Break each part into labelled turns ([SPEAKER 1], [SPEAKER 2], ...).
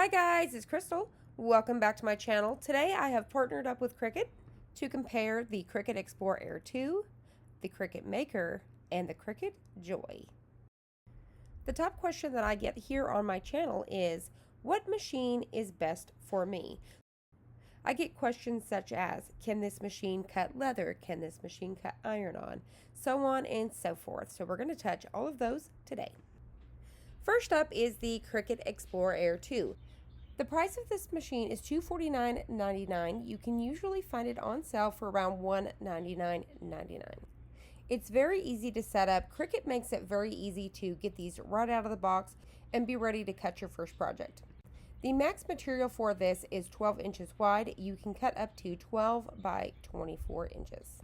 [SPEAKER 1] Hi guys, it's Crystal. Welcome back to my channel. Today I have partnered up with Cricut to compare the Cricut Explore Air 2, the Cricut Maker, and the Cricut Joy. The top question that I get here on my channel is, what machine is best for me? I get questions such as, can this machine cut leather? Can this machine cut iron-on? So on and so forth. So we're going to touch all of those today. First up is the Cricut Explore Air 2. The price of this machine is $249.99. You can usually find it on sale for around $199.99. It's very easy to set up. Cricut makes it very easy to get these right out of the box and be ready to cut your first project. The max material for this is 12 inches wide. You can cut up to 12 by 24 inches.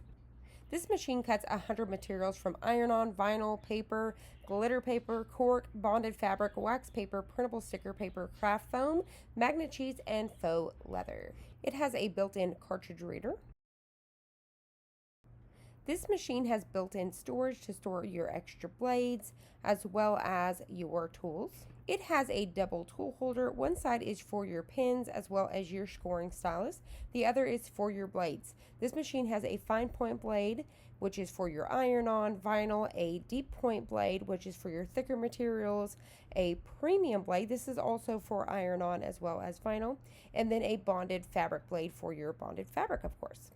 [SPEAKER 1] This machine cuts 100 materials from iron-on, vinyl, paper, glitter paper, cork, bonded fabric, wax paper, printable sticker paper, craft foam, magnet cheese, and faux leather. It has a built-in cartridge reader. This machine has built-in storage to store your extra blades as well as your tools. It has a double tool holder. One side is for your pins as well as your scoring stylus. The other is for your blades. This machine has a fine point blade, which is for your iron-on, vinyl, a deep point blade, which is for your thicker materials, a premium blade, this is also for iron-on as well as vinyl, and then a bonded fabric blade for your bonded fabric, of course.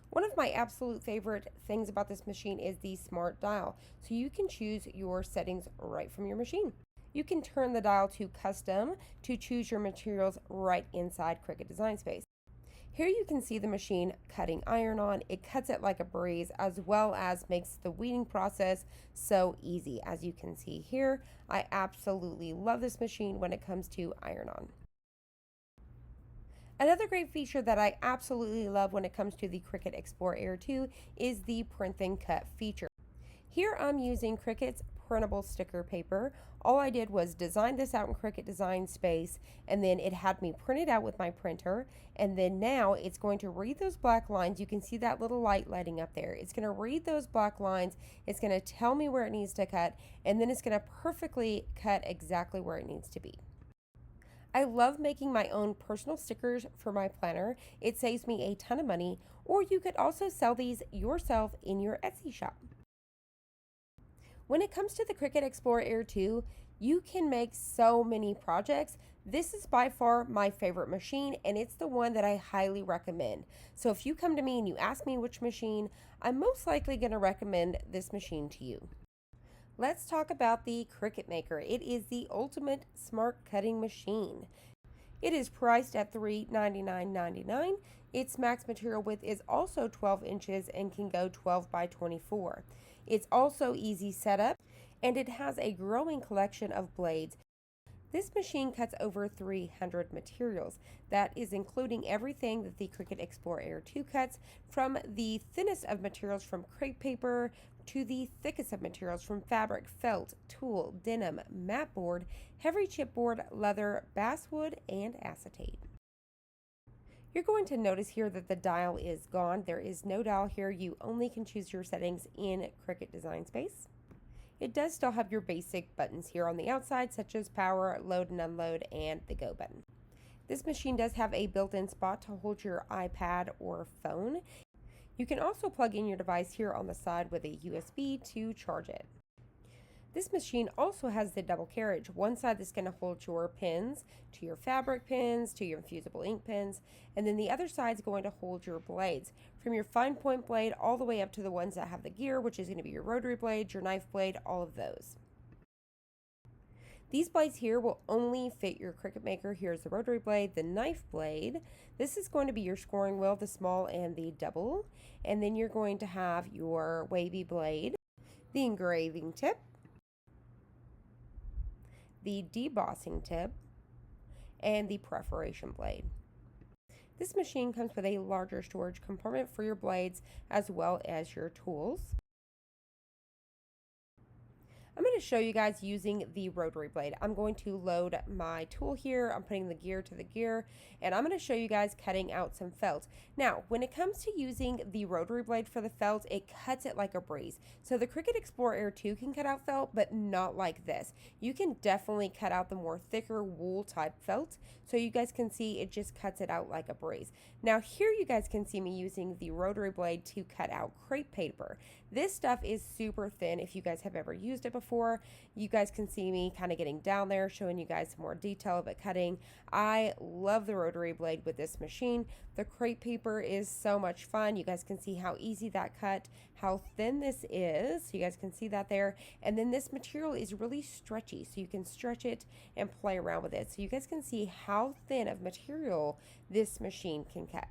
[SPEAKER 1] One of my absolute favorite things about this machine is the smart dial, so you can choose your settings right from your machine. You can turn the dial to custom to choose your materials right inside Cricut Design Space. Here you can see the machine cutting iron-on. It cuts it like a breeze as well as makes the weeding process so easy. As you can see here, I absolutely love this machine when it comes to iron-on. Another great feature that I absolutely love when it comes to the Cricut Explore Air 2 is the print then cut feature. Here I'm using Cricut's printable sticker paper. All I did was design this out in Cricut Design Space, and then it had me print it out with my printer, and then now it's going to read those black lines. You can see that little light lighting up there. It's going to read those black lines, it's going to tell me where it needs to cut, and then it's going to perfectly cut exactly where it needs to be. I love making my own personal stickers for my planner. It saves me a ton of money, or you could also sell these yourself in your Etsy shop. When it comes to the Cricut Explore Air 2, you can make so many projects. This is by far my favorite machine, and it's the one that I highly recommend. So if you come to me and you ask me which machine, I'm most likely going to recommend this machine to you. Let's talk about the Cricut Maker. It is the ultimate smart cutting machine. It is priced at $399.99. Its max material width is also 12 inches and can go 12 by 24. It's also easy setup, and it has a growing collection of blades. This machine cuts over 300 materials. That is including everything that the Cricut Explore Air 2 cuts, from the thinnest of materials from crepe paper to the thickest of materials from fabric, felt, tulle, denim, mat board, heavy chipboard, leather, basswood, and acetate. You're going to notice here that the dial is gone. There is no dial here. You only can choose your settings in Cricut Design Space. It does still have your basic buttons here on the outside, such as power, load and unload, and the go button. This machine does have a built-in spot to hold your iPad or phone. You can also plug in your device here on the side with a USB to charge it. This machine also has the double carriage. One side that's going to hold your pins, to your fabric pins, to your infusible ink pens, and then the other side is going to hold your blades, from your fine point blade all the way up to the ones that have the gear, which is going to be your rotary blade, your knife blade, all of those. These blades here will only fit your Cricut Maker. Here's the rotary blade, the knife blade. This is going to be your scoring wheel, the small and the double. And then you're going to have your wavy blade, the engraving tip, the debossing tip, and the perforation blade. This machine comes with a larger storage compartment for your blades as well as your tools. I'm going to show you guys using the rotary blade. I'm going to load my tool here. I'm putting the gear to the gear, and I'm going to show you guys cutting out some felt. Now, when it comes to using the rotary blade for the felt, it cuts it like a breeze. So the Cricut Explore Air 2 can cut out felt, but not like this. You can definitely cut out the more thicker wool type felt. So you guys can see it just cuts it out like a breeze. Now here you guys can see me using the rotary blade to cut out crepe paper. This stuff is super thin if you guys have ever used it before. You guys can see me kind of getting down there, showing you guys some more detail of it cutting. I love the rotary blade with this machine. The crepe paper is so much fun. You guys can see how easy that cut, how thin this is. You guys can see that there. And then this material is really stretchy, so you can stretch it and play around with it. So you guys can see how thin of material this machine can cut.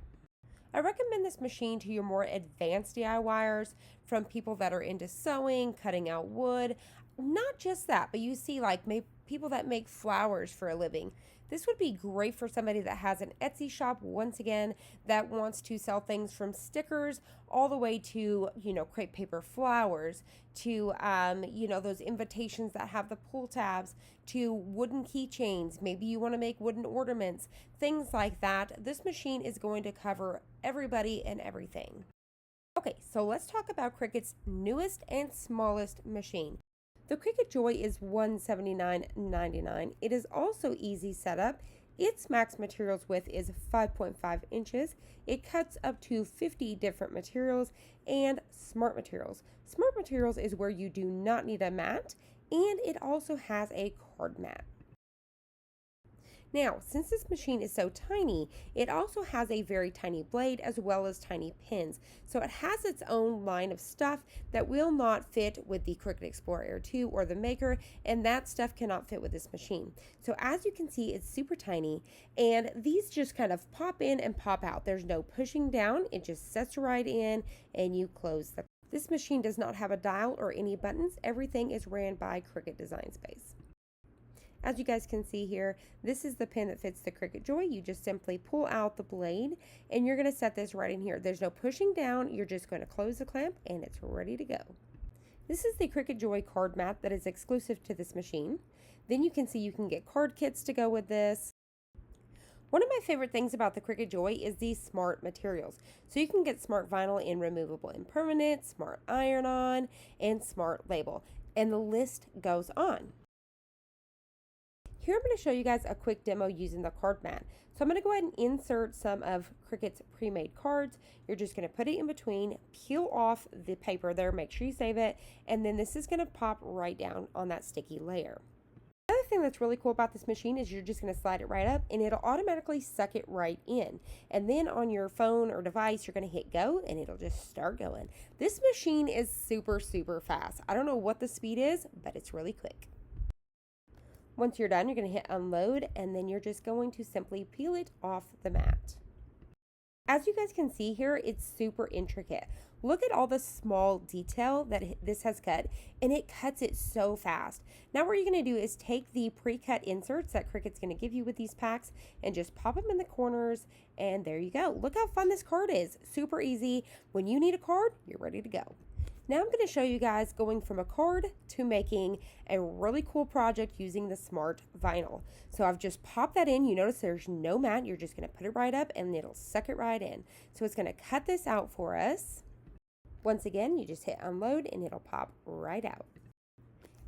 [SPEAKER 1] I recommend this machine to your more advanced DIYers, from people that are into sewing, cutting out wood. Not just that, but you see like people that make flowers for a living. This would be great for somebody that has an Etsy shop, once again, that wants to sell things from stickers all the way to, crepe paper flowers, to, those invitations that have the pull tabs, to wooden keychains. Maybe you want to make wooden ornaments, things like that. This machine is going to cover everybody and everything. Okay, so let's talk about Cricut's newest and smallest machine. The Cricut Joy is $179.99. It is also easy setup. Its max materials width is 5.5 inches. It cuts up to 50 different materials and smart materials. Smart materials is where you do not need a mat, and it also has a card mat. Now, since this machine is so tiny, it also has a very tiny blade as well as tiny pins. So it has its own line of stuff that will not fit with the Cricut Explore Air 2 or the Maker, and that stuff cannot fit with this machine. So as you can see, it's super tiny, and these just kind of pop in and pop out. There's no pushing down. It just sets right in, and you close the. This machine does not have a dial or any buttons. Everything is ran by Cricut Design Space. As you guys can see here, this is the pin that fits the Cricut Joy. You just simply pull out the blade, and you're going to set this right in here. There's no pushing down. You're just going to close the clamp, and it's ready to go. This is the Cricut Joy card mat that is exclusive to this machine. Then you can see you can get card kits to go with this. One of my favorite things about the Cricut Joy is these smart materials. So you can get smart vinyl in removable and permanent, smart iron-on, and smart label. And the list goes on. Here I'm going to show you guys a quick demo using the card mat. So I'm going to go ahead and insert some of Cricut's pre-made cards. You're just going to put it in between, peel off the paper there, make sure you save it, and then this is going to pop right down on that sticky layer. Another thing that's really cool about this machine is you're just going to slide it right up, and it'll automatically suck it right in. And then on your phone or device, you're going to hit go, and it'll just start going. This machine is super, super fast. I don't know what the speed is, but it's really quick. Once you're done, you're going to hit unload, and then you're just going to simply peel it off the mat. As you guys can see here, it's super intricate. Look at all the small detail that this has cut, and it cuts it so fast. Now what you're going to do is take the pre-cut inserts that Cricut's going to give you with these packs and just pop them in the corners, and there you go. Look how fun this card is. Super easy. When you need a card, you're ready to go. Now I'm going to show you guys going from a card to making a really cool project using the smart vinyl. So I've just popped that in. You notice there's no mat. You're just going to put it right up, and it'll suck it right in. So it's going to cut this out for us. Once again, you just hit unload, and it'll pop right out.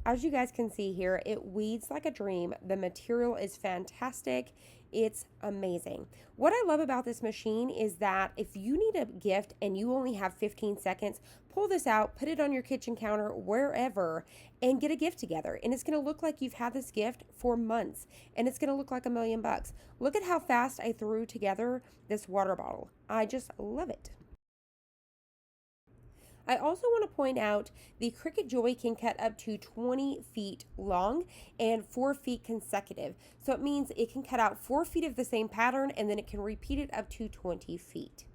[SPEAKER 1] As you guys can see here, it weeds like a dream. The material is fantastic. It's amazing. What I love about this machine is that if you need a gift and you only have 15 seconds, pull this out, put it on your kitchen counter, wherever, and get a gift together. And it's going to look like you've had this gift for months, and it's going to look like $1,000,000. Look at how fast I threw together this water bottle. I just love it. I also want to point out the Cricut Joy can cut up to 20 feet long and 4 feet consecutive. So it means it can cut out 4 feet of the same pattern, and then it can repeat it up to 20 feet.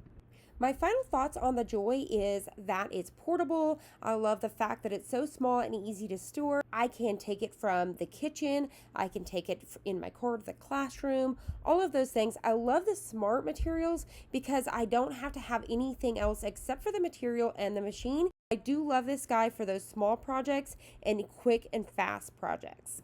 [SPEAKER 1] My final thoughts on the Joy is that it's portable. I love the fact that it's so small and easy to store. I can take it from the kitchen. I can take it in my car to the classroom, all of those things. I love the smart materials because I don't have to have anything else except for the material and the machine. I do love this guy for those small projects and quick and fast projects.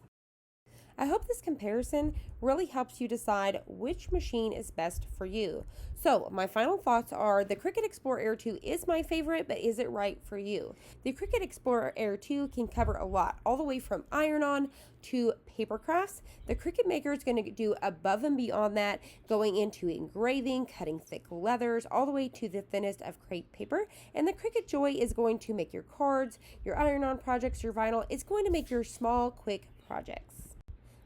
[SPEAKER 1] I hope this comparison really helps you decide which machine is best for you. So my final thoughts are the Cricut Explore Air 2 is my favorite, but is it right for you? The Cricut Explore Air 2 can cover a lot, all the way from iron-on to paper crafts. The Cricut Maker is going to do above and beyond that, going into engraving, cutting thick leathers, all the way to the thinnest of crepe paper. And the Cricut Joy is going to make your cards, your iron-on projects, your vinyl. It's going to make your small, quick projects.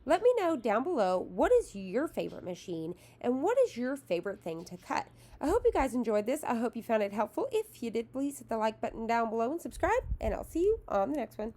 [SPEAKER 1] Let me know down below, what is your favorite machine and what is your favorite thing to cut? I hope you guys enjoyed this. I hope you found it helpful. If you did, please hit the like button down below and subscribe, and I'll see you on the next one.